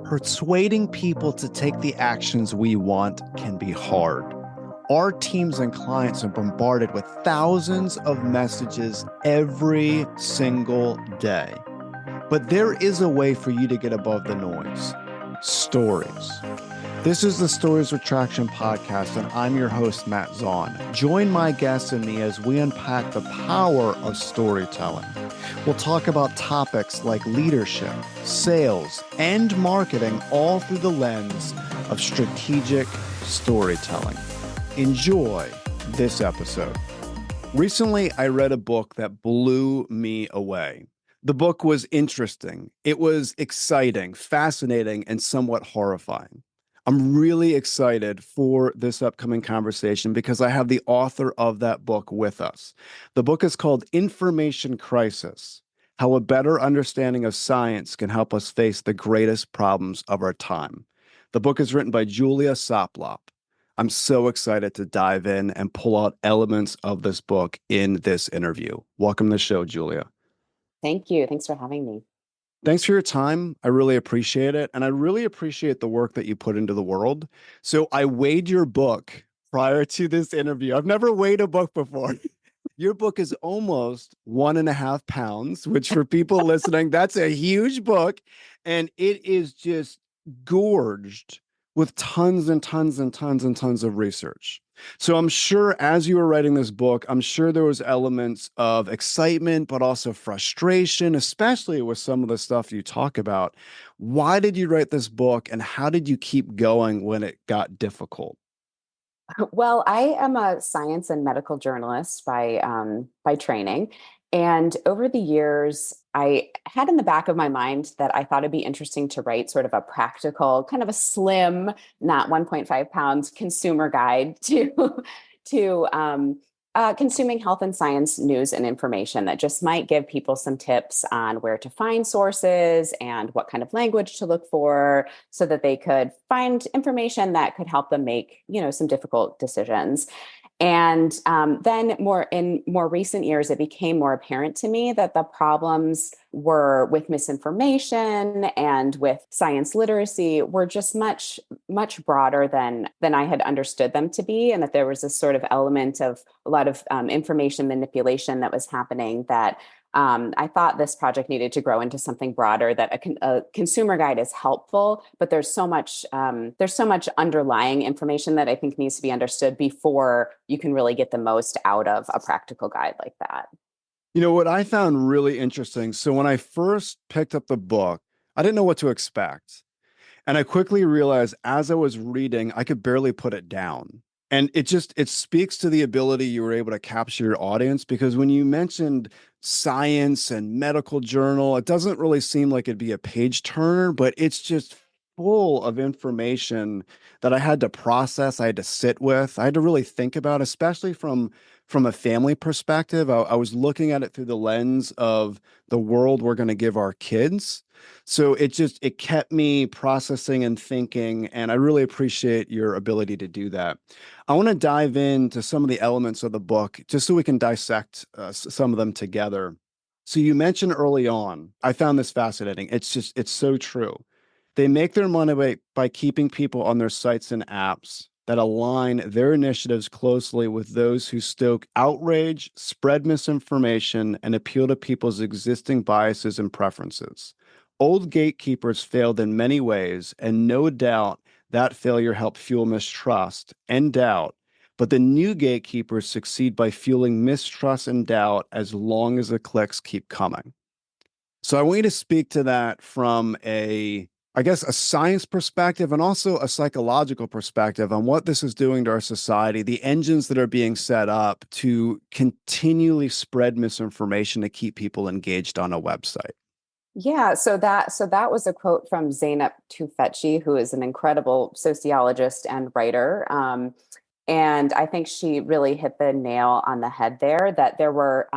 Persuading people to take the actions we want can be hard. Our teams and clients are bombarded with thousands of messages every single day. But there is a way for you to get above the noise. Stories. This is the Stories with Traction podcast, and I'm your host, Matt Zaun. Join my guests and me as we unpack the power of storytelling. We'll talk about topics like leadership, sales, and marketing, all through the lens of strategic storytelling. Enjoy this episode. Recently, I read a book that blew me away. The book was interesting. It was exciting, fascinating, and somewhat horrifying. I'm really excited for this upcoming conversation because I have the author of that book with us. The book is called Information Crisis: How a Better Understanding of Science Can Help Us Face the Greatest Problems of Our Time. The book is written by Julia Soplop. I'm so excited to dive in and pull out elements of this book in this interview. Welcome to the show, Julia. Thank you. Thanks for having me. Thanks for your time. I really appreciate it. And I really appreciate the work that you put into the world. So I weighed your book prior to this interview. I've never weighed a book before. Your book is almost 1.5 pounds, which for people listening, that's a huge book. And it is just gorged with tons and tons and tons and tons of research. So I'm sure as you were writing this book, I'm sure there was elements of excitement, but also frustration, especially with some of the stuff you talk about. Why did you write this book, and how did you keep going when it got difficult? Well, I am a science and medical journalist by training. And over the years, I had in the back of my mind that I thought it'd be interesting to write sort of a practical, kind of a slim, not 1.5 pounds consumer guide to consuming health and science news and information that just might give people some tips on where to find sources and what kind of language to look for so that they could find information that could help them make, some difficult decisions. And then in more recent years, it became more apparent to me that the problems were with misinformation and with science literacy were just much, much broader than I had understood them to be. And that there was this sort of element of a lot of information manipulation that was happening that I thought this project needed to grow into something broader, that a consumer guide is helpful, but there's so much underlying information that I think needs to be understood before you can really get the most out of a practical guide like that. You know, what I found really interesting. So when I first picked up the book, I didn't know what to expect. And I quickly realized as I was reading, I could barely put it down. And it speaks to the ability you were able to capture your audience, because when you mentioned science and medical journal, it doesn't really seem like it'd be a page turner, but it's just full of information that I had to process, I had to sit with, I had to really think about, especially from a family perspective. I was looking at it through the lens of the world we're going to give our kids. So it kept me processing and thinking, and I really appreciate your ability to do that. I want to dive into some of the elements of the book just so we can dissect some of them together. So you mentioned early on, I found this fascinating. It's so true. They make their money by keeping people on their sites and apps that align their initiatives closely with those who stoke outrage, spread misinformation, and appeal to people's existing biases and preferences. Old gatekeepers failed in many ways, and no doubt that failure helped fuel mistrust and doubt. But the new gatekeepers succeed by fueling mistrust and doubt as long as the clicks keep coming. So I want you to speak to that from a science perspective and also a psychological perspective on what this is doing to our society, the engines that are being set up to continually spread misinformation to keep people engaged on a website. Yeah, so that was a quote from Zeynep Tufekci, who is an incredible sociologist and writer. And I think she really hit the nail on the head there, that there were,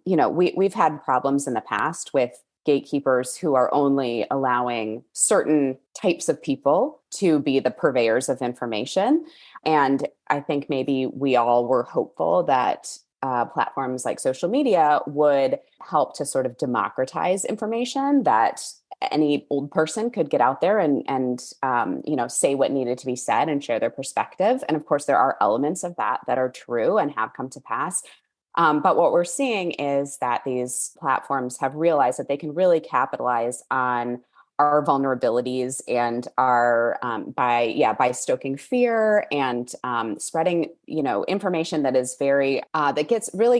we've had problems in the past with gatekeepers who are only allowing certain types of people to be the purveyors of information. And I think maybe we all were hopeful that platforms like social media would help to sort of democratize information that any old person could get out there and say what needed to be said and share their perspective. And of course, there are elements of that that are true and have come to pass. But what we're seeing is that these platforms have realized that they can really capitalize on our vulnerabilities and our by stoking fear and spreading information that is very that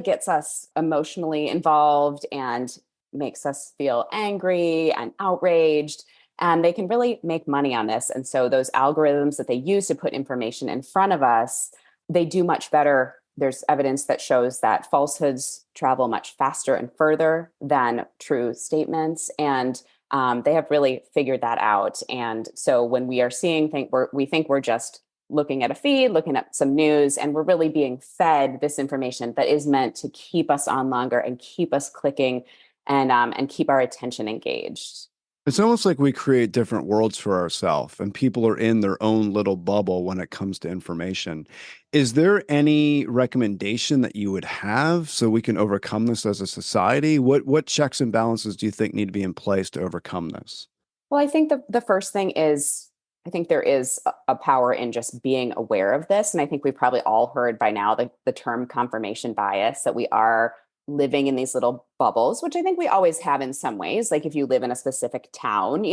gets us emotionally involved and makes us feel angry and outraged, and they can really make money on this. And so those algorithms that they use to put information in front of us, they do much better. There's evidence that shows that falsehoods travel much faster and further than true statements. And they have really figured that out. And so when we are we think we're just looking at a feed, looking at some news, and we're really being fed this information that is meant to keep us on longer and keep us clicking and keep our attention engaged. It's almost like we create different worlds for ourselves, and people are in their own little bubble when it comes to information. Is there any recommendation that you would have so we can overcome this as a society? What checks and balances do you think need to be in place to overcome this? Well, I think the first thing is I think there is a power in just being aware of this. And I think we've probably all heard by now the term confirmation bias, that we are living in these little bubbles, which I think we always have in some ways. Like if you live in a specific town,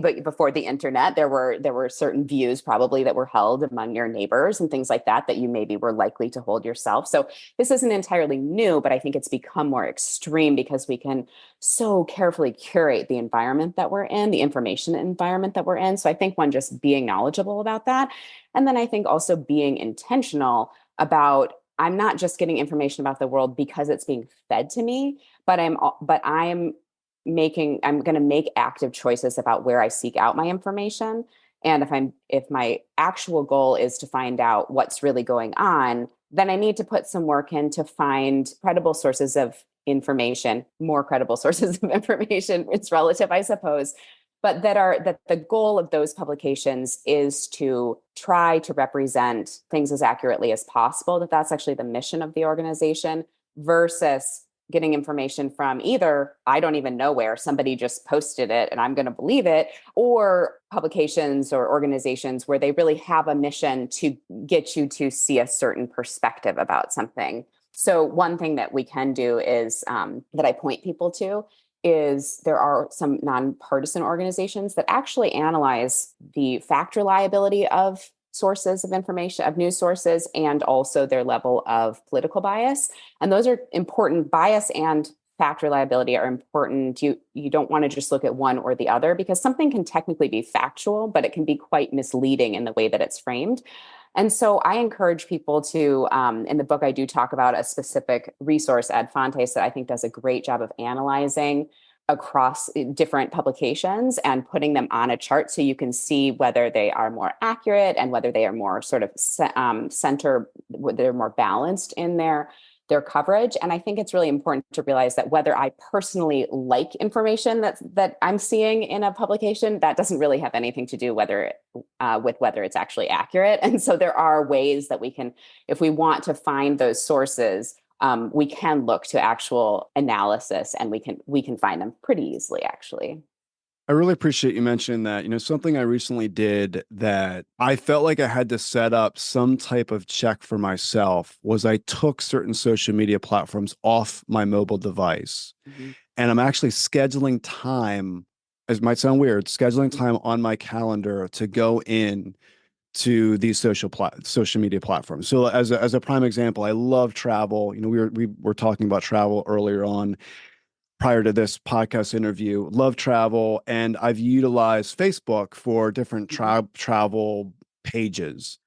but before the internet, there were certain views probably that were held among your neighbors and things like that you maybe were likely to hold yourself. So this isn't entirely new, but I think it's become more extreme because we can so carefully curate the environment that we're in, the information environment that we're in. So I think one, just being knowledgeable about that. And then I think also being intentional about, I'm not just getting information about the world because it's being fed to me, but I'm going to make active choices about where I seek out my information. And if my actual goal is to find out what's really going on, then I need to put some work in to find credible sources of information, more credible sources of information. It's relative, I suppose, but that the goal of those publications is to try to represent things as accurately as possible, that's actually the mission of the organization, versus getting information from either, I don't even know where, somebody just posted it and I'm going to believe it, or publications or organizations where they really have a mission to get you to see a certain perspective about something. So one thing that we can do is that I point people to is there are some nonpartisan organizations that actually analyze the fact reliability of sources of information, of news sources, and also their level of political bias. And those are important. Bias and fact reliability are important. You don't want to just look at one or the other, because something can technically be factual, but it can be quite misleading in the way that it's framed. And so I encourage people to, in the book, I do talk about a specific resource, Ad Fontes, that I think does a great job of analyzing across different publications and putting them on a chart so you can see whether they are more accurate and whether they are more sort of they're more balanced in their coverage. And I think it's really important to realize that whether I personally like information that I'm seeing in a publication, that doesn't really have anything to do with whether it's actually accurate. And so there are ways that we can, if we want to find those sources, we can look to actual analysis, and we can find them pretty easily, actually. I really appreciate you mentioning that. Something I recently did that I felt like I had to set up some type of check for myself was I took certain social media platforms off my mobile device. Mm-hmm. And I'm actually scheduling time, it might sound weird, scheduling time on my calendar to go in to these social media platforms. So as a prime example, I love travel. We were talking about travel earlier on prior to this podcast interview. Love travel, and I've utilized Facebook for different travel pages.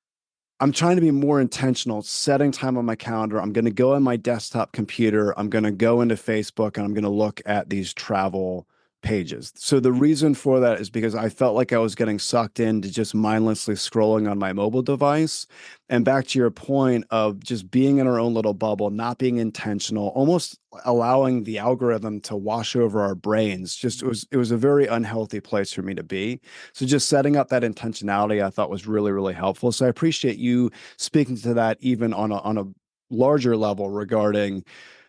I'm trying to be more intentional, setting time on my calendar. I'm going to go on my desktop computer. I'm going to go into Facebook and I'm going to look at these travel pages. So the reason for that is because I felt like I was getting sucked into just mindlessly scrolling on my mobile device. And back to your point of just being in our own little bubble, not being intentional, almost allowing the algorithm to wash over our brains. Just it was a very unhealthy place for me to be. So just setting up that intentionality I thought was really, really helpful. So I appreciate you speaking to that even on a larger level regarding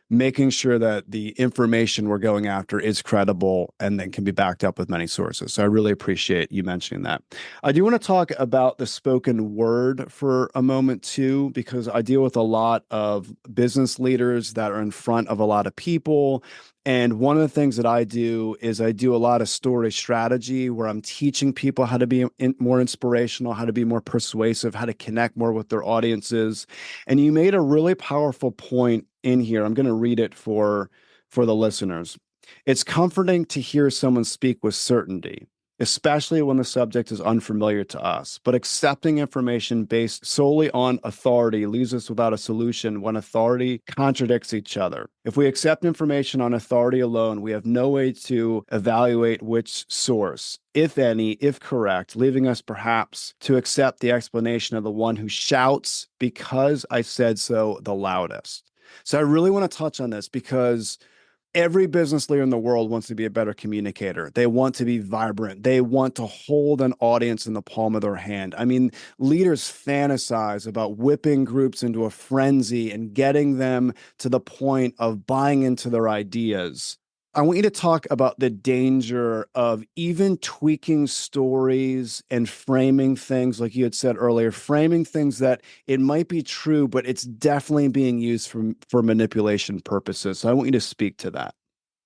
making sure that the information we're going after is credible and then can be backed up with many sources. So I really appreciate you mentioning that. I do want to talk about the spoken word for a moment too, because I deal with a lot of business leaders that are in front of a lot of people. And one of the things that I do is I do a lot of story strategy where I'm teaching people how to be more inspirational, how to be more persuasive, how to connect more with their audiences. And you made a really powerful point in here. I'm going to read it for the listeners. It's comforting to hear someone speak with certainty, especially when the subject is unfamiliar to us. But accepting information based solely on authority leaves us without a solution when authority contradicts each other. If we accept information on authority alone, we have no way to evaluate which source, if any, if correct, leaving us perhaps to accept the explanation of the one who shouts, "Because I said so," the loudest. So I really want to touch on this because every business leader in the world wants to be a better communicator. They want to be vibrant. They want to hold an audience in the palm of their hand. I mean, leaders fantasize about whipping groups into a frenzy and getting them to the point of buying into their ideas. I want you to talk about the danger of even tweaking stories and framing things, like you had said earlier, framing things that it might be true, but it's definitely being used for manipulation purposes. So I want you to speak to that.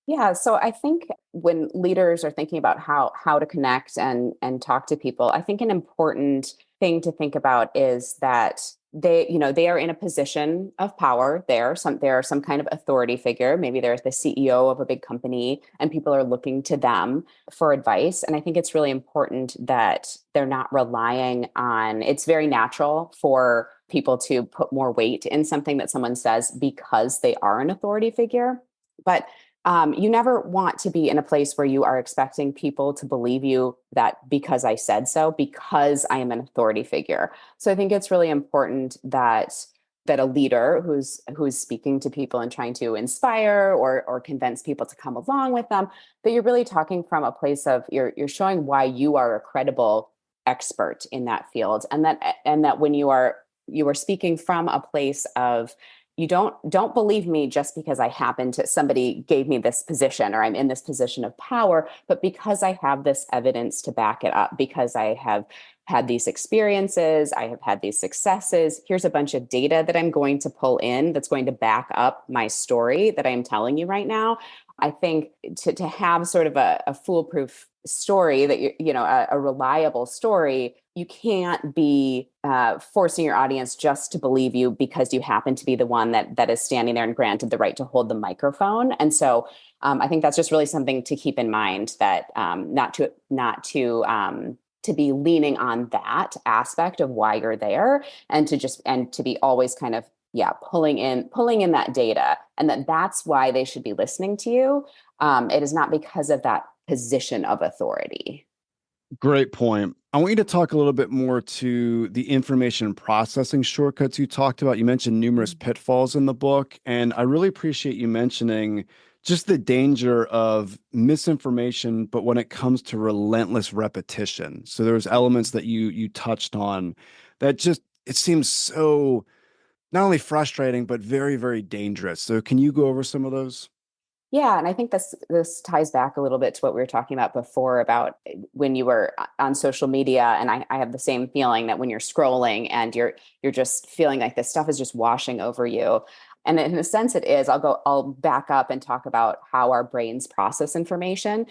Yeah, so I think when leaders are thinking about how to connect and talk to people, I think an important thing to think about is that they are in a position of power. They're some kind of authority figure. Maybe they're the CEO of a big company and people are looking to them for advice. And I think it's really important that they're not relying on, it's very natural for people to put more weight in something that someone says because they are an authority figure. But you never want to be in a place where you are expecting people to believe you that because I said so, because I am an authority figure. So I think it's really important that a leader who's speaking to people and trying to inspire or convince people to come along with them, that you're really talking from a place of you're showing why you are a credible expert in that field, and that when you are speaking from a place of you don't believe me just because I happen to somebody gave me this position or I'm in this position of power, but because I have this evidence to back it up, because I have had these experiences, I have had these successes. Here's a bunch of data that I'm going to pull in that's going to back up my story that I'm telling you right now. I think to have sort of a foolproof story that a reliable story, you can't be forcing your audience just to believe you because you happen to be the one that is standing there and granted the right to hold the microphone. And so I think that's just really something to keep in mind, that not to be leaning on that aspect of why you're there, and to be always kind of pulling in that data, and that's why they should be listening to you. It is not because of that position of authority. Great point. I want you to talk a little bit more to the information processing shortcuts you talked about. You mentioned numerous pitfalls in the book, and I really appreciate you mentioning just the danger of misinformation, but when it comes to relentless repetition. So there's elements that you touched on that just it seems so not only frustrating, but very, very dangerous. So can you go over some of those? Yeah, and I think this ties back a little bit to what we were talking about before about when you were on social media, and I have the same feeling that when you're scrolling and you're just feeling like this stuff is just washing over you. And in a sense it is. I'll back up and talk about how our brains process information.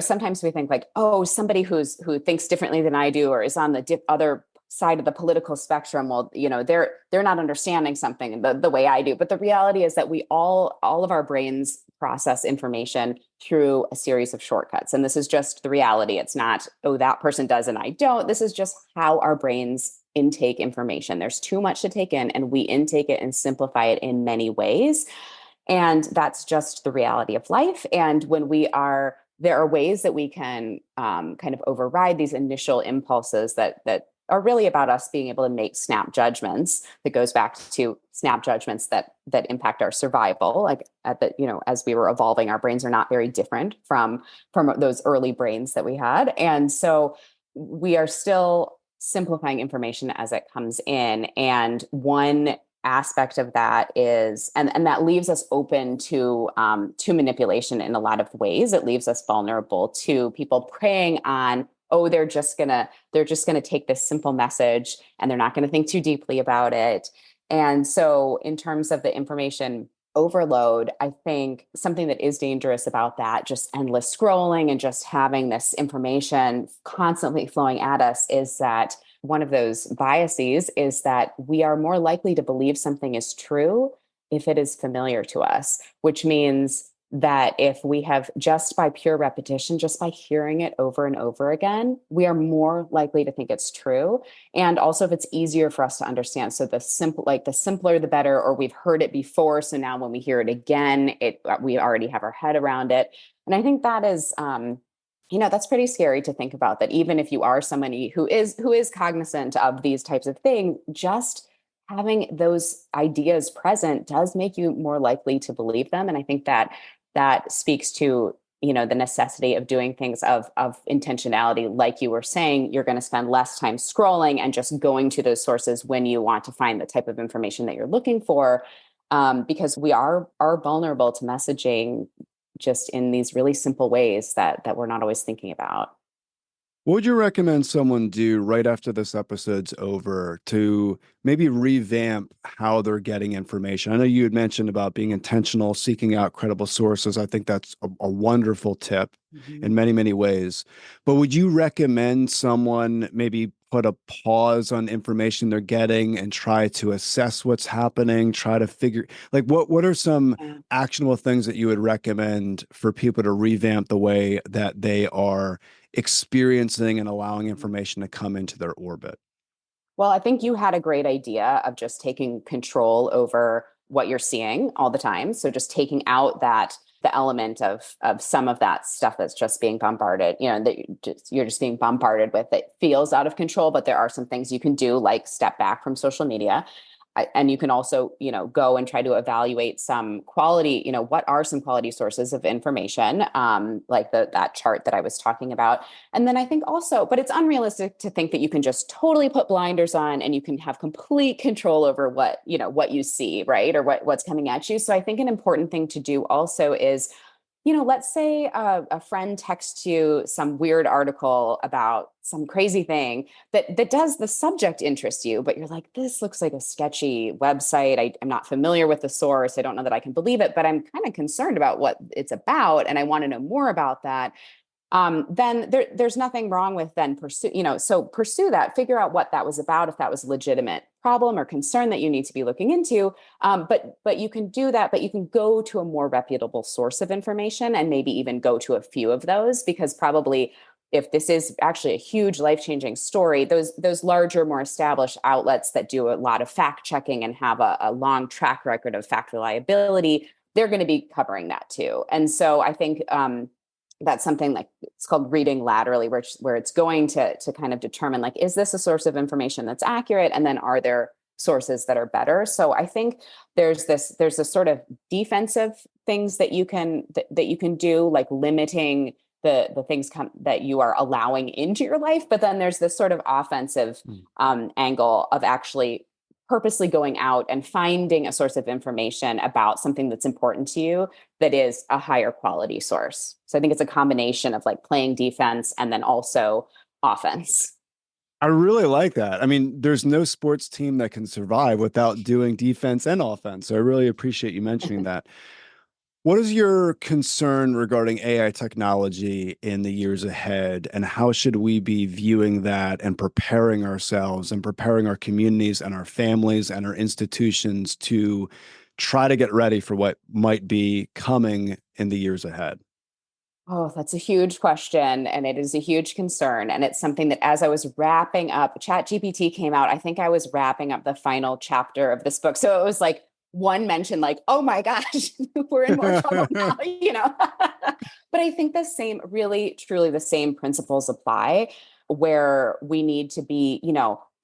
Sometimes we think like, oh, somebody who thinks differently than I do or is on the other side of the political spectrum, well, they're not understanding something the way I do. But the reality is that we all of our brains process information through a series of shortcuts. And this is just the reality. It's not, oh, that person does and I don't. This is just how our brains intake information. There's too much to take in, and we intake it and simplify it in many ways. And that's just the reality of life. And there are ways that we can kind of override these initial impulses that are really about us being able to make snap judgments. That goes back to snap judgments that impact our survival. Like as we were evolving, our brains are not very different from those early brains that we had. And so we are still simplifying information as it comes in. And one aspect of that is, and that leaves us open to manipulation in a lot of ways. It leaves us vulnerable to people preying on, oh, they're just gonna take this simple message and they're not going to think too deeply about it. And so in terms of the information overload, I think something that is dangerous about that, just endless scrolling and just having this information constantly flowing at us, is that one of those biases is that we are more likely to believe something is true if it is familiar to us, which means that if we have, just by pure repetition, just by hearing it over and over again, we are more likely to think it's true. And also if it's easier for us to understand. So the simpler, the better, or we've heard it before. So now when we hear it again, we already have our head around it. And I think that is, that's pretty scary to think about, that even if you are somebody who is cognizant of these types of things, just having those ideas present does make you more likely to believe them. And I think that speaks to, the necessity of doing things of intentionality. Like you were saying, you're going to spend less time scrolling and just going to those sources when you want to find the type of information that you're looking for, because we are vulnerable to messaging just in these really simple ways that we're not always thinking about. What would you recommend someone do right after this episode's over to maybe revamp how they're getting information? I know you had mentioned about being intentional, seeking out credible sources. I think that's a wonderful tip Mhm. in many, many ways. But would you recommend someone maybe put a pause on information they're getting and try to assess what's happening, try to figure, like, what are some Yeah. actionable things that you would recommend for people to revamp the way that they are experiencing and allowing information to come into their orbit? Well, I think you had a great idea of just taking control over what you're seeing all the time. So just taking out the element of some of that stuff that's just being bombarded, that you're just being bombarded with, that feels out of control. But there are some things you can do, like step back from social media. And you can also, go and try to evaluate some quality, what are some quality sources of information, like that chart that I was talking about. And then I think also, but it's unrealistic to think that you can just totally put blinders on and you can have complete control over what you see, right? Or what's coming at you. So I think an important thing to do also is, let's say a friend texts you some weird article about some crazy thing that does the subject interest you, but you're like, this looks like a sketchy website. I'm not familiar with the source. I don't know that I can believe it, but I'm kind of concerned about what it's about, and I want to know more about that. Then there's nothing wrong with then pursue that, figure out what that was about, if that was a legitimate problem or concern that you need to be looking into. But you can do that, but you can go to a more reputable source of information and maybe even go to a few of those, because probably if this is actually a huge life-changing story, those larger, more established outlets that do a lot of fact checking and have a long track record of fact reliability, they're going to be covering that too. And so I think that's something like, it's called reading laterally, where it's going to kind of determine, like, is this a source of information that's accurate? And then are there sources that are better? So I think there's this sort of defensive things that you can do, like limiting the things that you are allowing into your life. But then there's this sort of offensive angle of actually purposely going out and finding a source of information about something that's important to you that is a higher quality source. So I think it's a combination of like playing defense and then also offense. I really like that. I mean, there's no sports team that can survive without doing defense and offense. So I really appreciate you mentioning that. What is your concern regarding AI technology in the years ahead, and how should we be viewing that and preparing ourselves and preparing our communities and our families and our institutions to try to get ready for what might be coming in the years ahead? Oh, that's a huge question. And it is a huge concern. And it's something that, as I was wrapping up, ChatGPT came out. I think I was wrapping up the final chapter of this book. So it was like one mention, like, oh my gosh, we're in more trouble now, But I think the same, really, truly the same principles apply, where we need to be,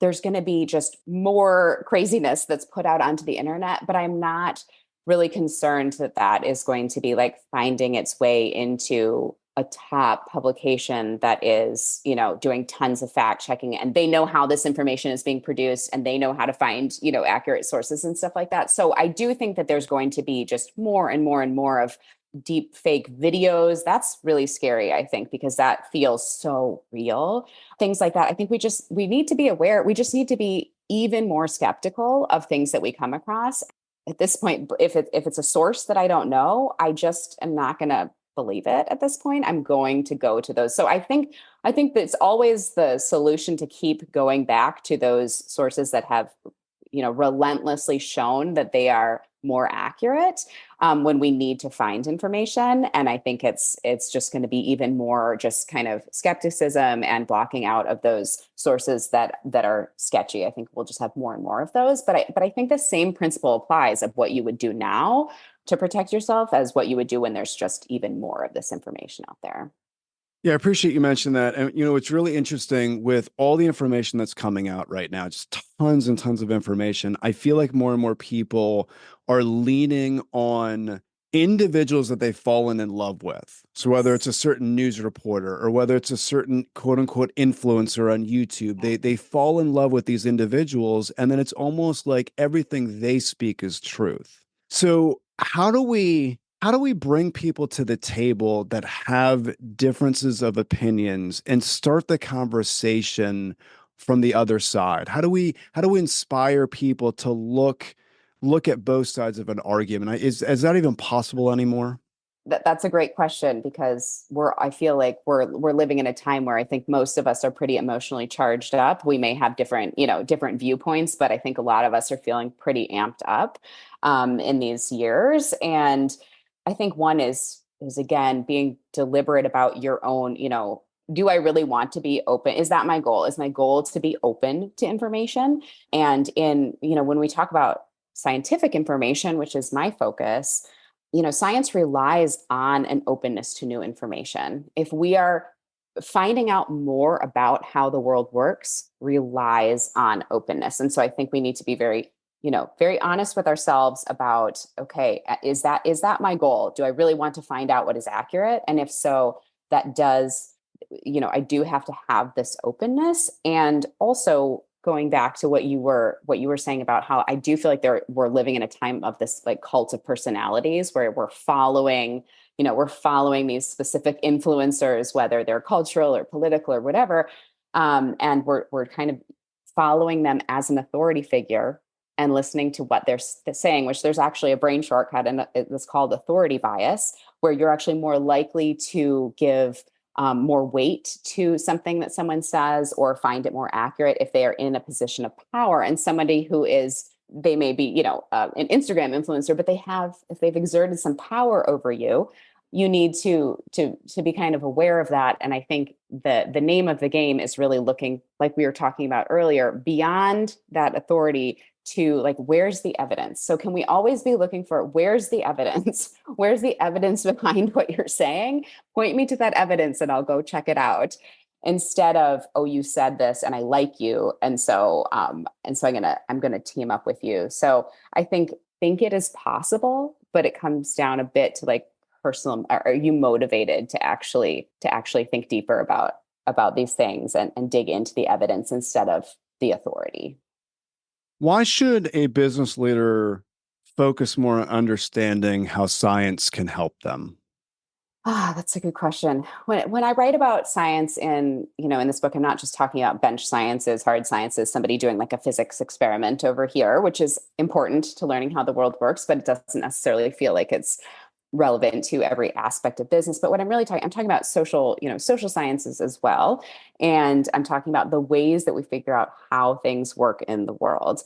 there's going to be just more craziness that's put out onto the internet, but I'm not really concerned that is going to be like finding its way into a top publication that is, doing tons of fact checking, and they know how this information is being produced, and they know how to find, accurate sources and stuff like that. So I do think that there's going to be just more and more and more of deep fake videos. That's really scary, I think, because that feels so real. Things like that. I think we need to be aware. We just need to be even more skeptical of things that we come across. At this point, if it's a source that I don't know, I just am not going to believe it at this point. I'm going to go to those. So I think that's always the solution, to keep going back to those sources that have, relentlessly shown that they are more accurate, when we need to find information. And I think it's just going to be even more just kind of skepticism and blocking out of those sources that are sketchy. I think we'll just have more and more of those. But I think the same principle applies of what you would do now to protect yourself as what you would do when there's just even more of this information out there. Yeah, I appreciate you mentioned that. And it's really interesting with all the information that's coming out right now, just tons and tons of information. I feel like more and more people are leaning on individuals that they've fallen in love with. So whether it's a certain news reporter or whether it's a certain quote unquote influencer on YouTube, they fall in love with these individuals, and then it's almost like everything they speak is truth. So how do we bring people to the table that have differences of opinions and start the conversation from the other side? How do we inspire people to look at both sides of an argument? Is that even possible anymore? That's a great question, because I feel like we're living in a time where I think most of us are pretty emotionally charged up. We may have different viewpoints, but I think a lot of us are feeling pretty amped up in these years. And I think one is again being deliberate about your own, do I really want to be open? Is that my goal? Is my goal to be open to information? And when we talk about scientific information, which is my focus, science relies on an openness to new information. If we are finding out more about how the world works, relies on openness. And so I think we need to be very honest with ourselves about, okay, is that my goal? Do I really want to find out what is accurate? And if so, that does, I do have to have this openness. And also, going back to what you were saying about how I do feel like we're living in a time of this like cult of personalities, where we're following these specific influencers, whether they're cultural or political or whatever, and we're kind of following them as an authority figure and listening to what they're saying. Which there's actually a brain shortcut, and it's called authority bias, where you're actually more likely to give more weight to something that someone says, or find it more accurate if they are in a position of power. And somebody they may be, an Instagram influencer, but if they've exerted some power over you, you need to be kind of aware of that. And I think the name of the game is really looking, like we were talking about earlier, beyond that authority to like, where's the evidence? So can we always be looking for, where's the evidence? Where's the evidence behind what you're saying? Point me to that evidence and I'll go check it out. Instead of, oh, you said this and I like you. And so I'm gonna team up with you. So I think it is possible, but it comes down a bit to like personal, are you motivated to actually think deeper about these things, and dig into the evidence instead of the authority? Why should a business leader focus more on understanding how science can help them? That's a good question. When I write about science in this book, I'm not just talking about bench sciences, hard sciences, somebody doing like a physics experiment over here, which is important to learning how the world works, but it doesn't necessarily feel like it's relevant to every aspect of business. But what I'm talking about social sciences as well. And I'm talking about the ways that we figure out how things work in the world.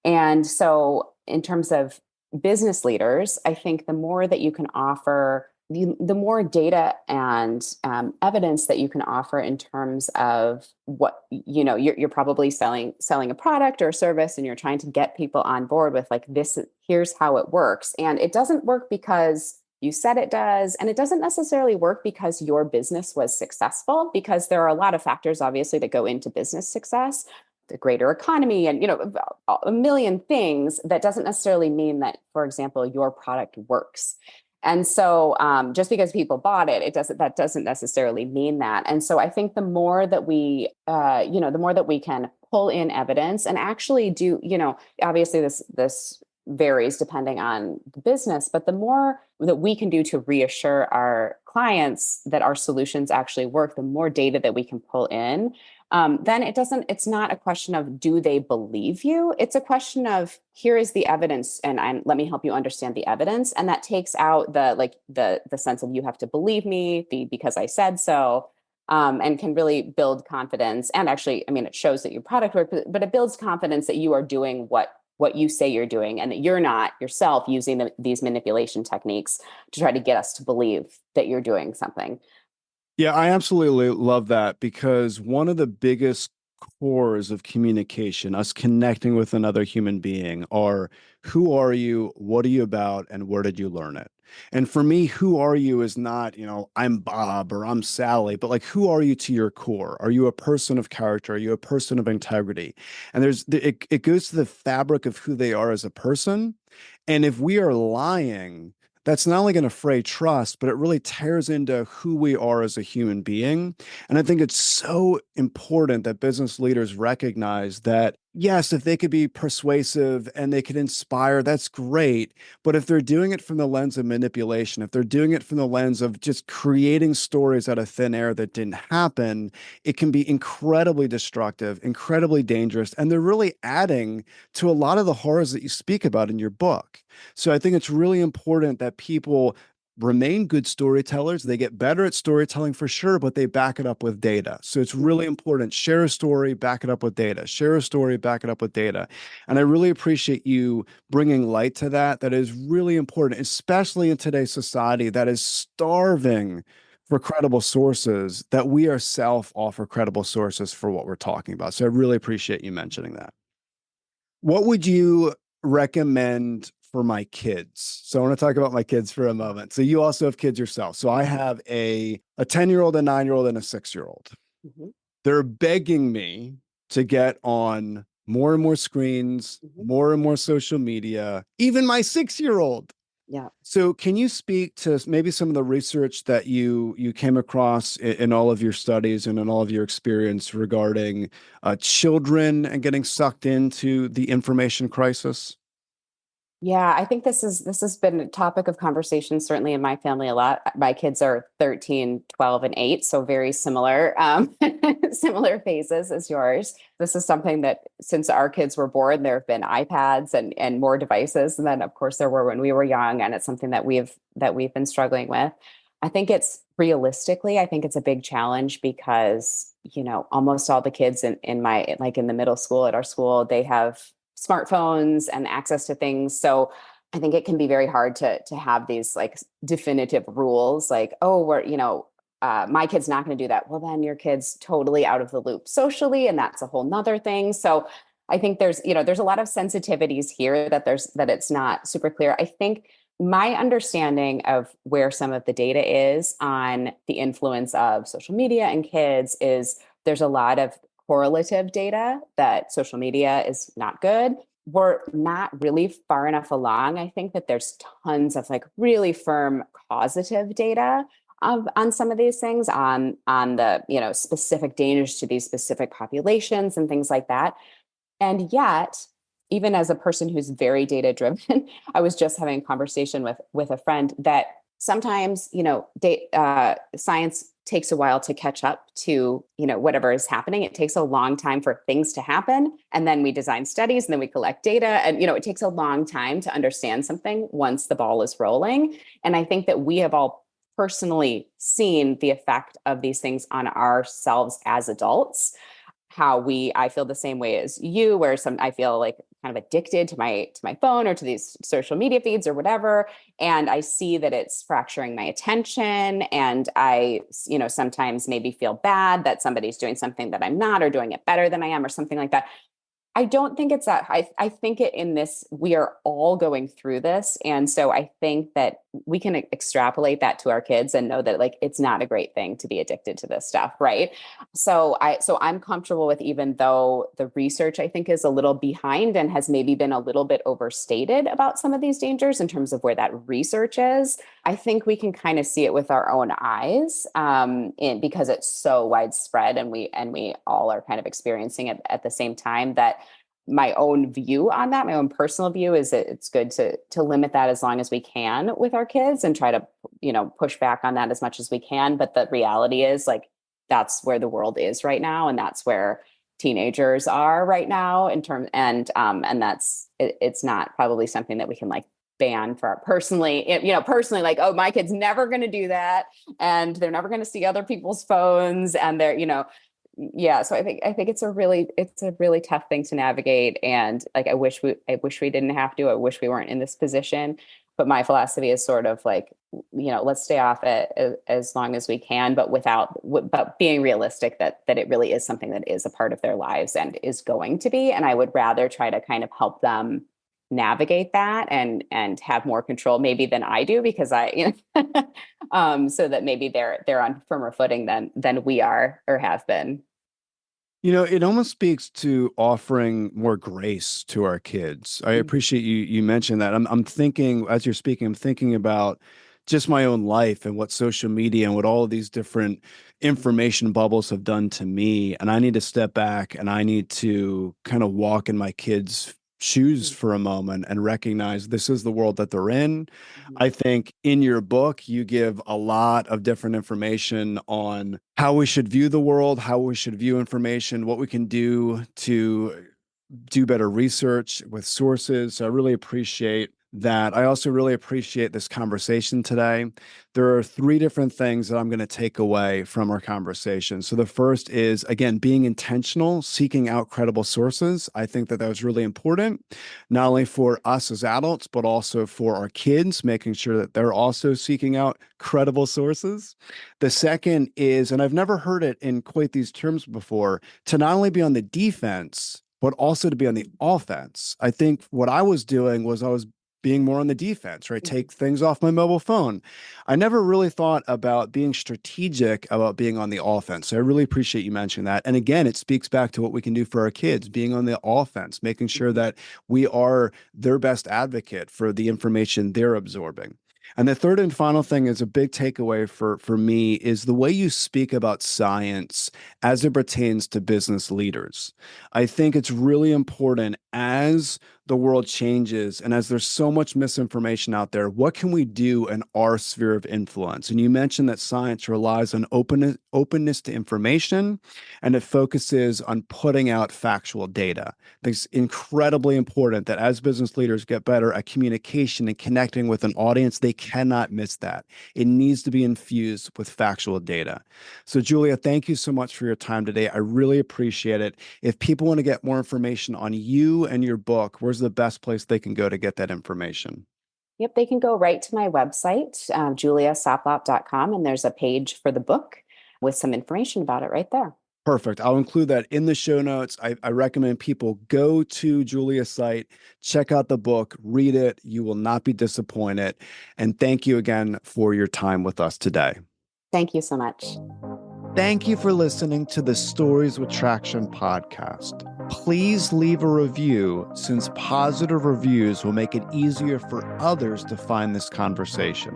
And so in terms of business leaders, I think the more that you can offer, the more data and evidence that you can offer in terms of what, you're probably selling a product or a service, and you're trying to get people on board with like, this, here's how it works. And it doesn't work because you said it does. And it doesn't necessarily work because your business was successful, because there are a lot of factors, obviously, that go into business success, the greater economy, and, a million things. That doesn't necessarily mean that, for example, your product works. And so just because people bought it, that doesn't necessarily mean that. And so I think the more that the more that we can pull in evidence and actually do, obviously this varies depending on the business, but the more that we can do to reassure our clients that our solutions actually work, the more data that we can pull in, then it's not a question of do they believe you? It's a question of here is the evidence and let me help you understand the evidence. And that takes out the sense of you have to believe me because I said so. And can really build confidence. And actually, I mean, it shows that your product works, but it builds confidence that you are doing what you say you're doing and that you're not yourself using these manipulation techniques to try to get us to believe that you're doing something. Yeah, I absolutely love that because one of the biggest cores of communication, us connecting with another human being, are who are you, what are you about, and where did you learn it? And for me, who are you is not, I'm Bob or I'm Sally, but like, who are you to your core? Are you a person of character? Are you a person of integrity? And it goes to the fabric of who they are as a person. And if we are lying, that's not only going to fray trust, but it really tears into who we are as a human being. And I think it's so important that business leaders recognize that, yes, if they could be persuasive and they could inspire, that's great. But if they're doing it from the lens of manipulation, if they're doing it from the lens of just creating stories out of thin air that didn't happen, it can be incredibly destructive, incredibly dangerous. And they're really adding to a lot of the horrors that you speak about in your book. So I think it's really important that people remain good storytellers. They get better at storytelling for sure, but they back it up with data. So it's really important. Share a story, back it up with data. Share a story, back it up with data. And I really appreciate you bringing light to that. That is really important, especially in today's society that is starving for credible sources, that we ourselves offer credible sources for what we're talking about. So I really appreciate you mentioning that. What would you recommend for my kids? So I want to talk about my kids for a moment. So you also have kids yourself. So I have a 10-year-old, a 9-year-old, and a 6-year-old. Mm-hmm. They're begging me to get on more and more screens, Mm-hmm. more and more social media, even my 6-year-old. Yeah. So can you speak to maybe some of the research that you came across in all of your studies and in all of your experience regarding children and getting sucked into the information crisis? Yeah, I think this has been a topic of conversation certainly in my family a lot. My kids are 13, 12, and 8, so very similar similar phases as yours. This is something that since our kids were born, there have been iPads and more devices. And then of course there were when we were young, and it's something that we've been struggling with. I think I think it's a big challenge because, almost all the kids in my like in the middle school at our school, they have smartphones and access to things. So I think it can be very hard to have these like definitive rules, like, oh, my kid's not going to do that. Well, then your kid's totally out of the loop socially, and that's a whole nother thing. So I think there's a lot of sensitivities here that it's not super clear. I think my understanding of where some of the data is on the influence of social media and kids is there's a lot of correlative data that social media is not good. We're not really far enough along. I think that there's tons of like really firm causative data on some of these things on the specific dangers to these specific populations and things like that. And yet, even as a person who's very data driven, I was just having a conversation with a friend that sometimes, science takes a while to catch up to, whatever is happening. It takes a long time for things to happen. And then we design studies and then we collect data. And, it takes a long time to understand something once the ball is rolling. And I think that we have all personally seen the effect of these things on ourselves as adults. I feel the same way as you, where I feel like kind of addicted to my phone or to these social media feeds or whatever. And I see that it's fracturing my attention. And I, sometimes maybe feel bad that somebody's doing something that I'm not, or doing it better than I am, or something like that. I don't think it's that. I think we are all going through this. And so I think that we can extrapolate that to our kids and know that like it's not a great thing to be addicted to this stuff, right? So I'm comfortable with, even though the research I think is a little behind and has maybe been a little bit overstated about some of these dangers in terms of where that research is, I think we can kind of see it with our own eyes, because it's so widespread and we all are kind of experiencing it at the same time. That my own view on that, my own personal view, is that it's good to limit that as long as we can with our kids and try to, push back on that as much as we can. But the reality is, like, that's where the world is right now, and that's where teenagers are right now in terms, and that's it's not probably something that we can like ban for personally, personally, like, oh, my kid's never going to do that, and they're never going to see other people's phones, and they're, yeah. So I think it's a really tough thing to navigate. And like, I wish we didn't have to. I wish we weren't in this position. But my philosophy is sort of like, let's stay off it as long as we can, but but being realistic that it really is something that is a part of their lives and is going to be. And I would rather try to kind of help them navigate that and have more control maybe than I do, because so that maybe they're on firmer footing than we are or have been. It almost speaks to offering more grace to our kids. I appreciate you mentioned that. I'm thinking, as you're speaking, I'm thinking about just my own life and what social media and what all of these different information bubbles have done to me. And I need to step back and I need to kind of walk in my kids' shoes for a moment and recognize this is the world that they're in. I think in your book, you give a lot of different information on how we should view the world, how we should view information, what we can do to do better research with sources. So I really appreciate that. I also really appreciate this conversation today. There are three different things that I'm going to take away from our conversation. So the first is, again, being intentional, seeking out credible sources. I think that was really important, not only for us as adults, but also for our kids, making sure that they're also seeking out credible sources. The second is, and I've never heard it in quite these terms before, to not only be on the defense, but also to be on the offense. I think what I was doing was I was being more on the defense, right? Take things off my mobile phone. I never really thought about being strategic about being on the offense. So I really appreciate you mentioning that. And again, it speaks back to what we can do for our kids, being on the offense, making sure that we are their best advocate for the information they're absorbing. And the third and final thing is a big takeaway for me is the way you speak about science as it pertains to business leaders. I think it's really important as the world changes and as there's so much misinformation out there, what can we do in our sphere of influence? And you mentioned that science relies on openness to information, and it focuses on putting out factual data. I think it's incredibly important that as business leaders get better at communication and connecting with an audience, they cannot miss that. It needs to be infused with factual data. So Julia, thank you so much for your time today. I really appreciate it. If people want to get more information on you and your book, where's the best place they can go to get that information? Yep, they can go right to my website, juliasoplop.com, and there's a page for the book with some information about it right there. Perfect. I'll include that in the show notes. I recommend people go to Julia's site, check out the book, read it. You will not be disappointed. And thank you again for your time with us today. Thank you so much. Thank you for listening to the Stories with Traction podcast. Please leave a review, since positive reviews will make it easier for others to find this conversation.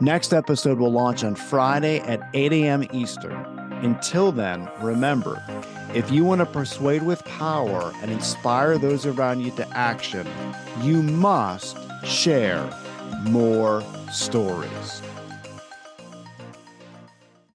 Next episode will launch on Friday at 8 a.m. Eastern. Until then, remember, if you want to persuade with power and inspire those around you to action, you must share more stories.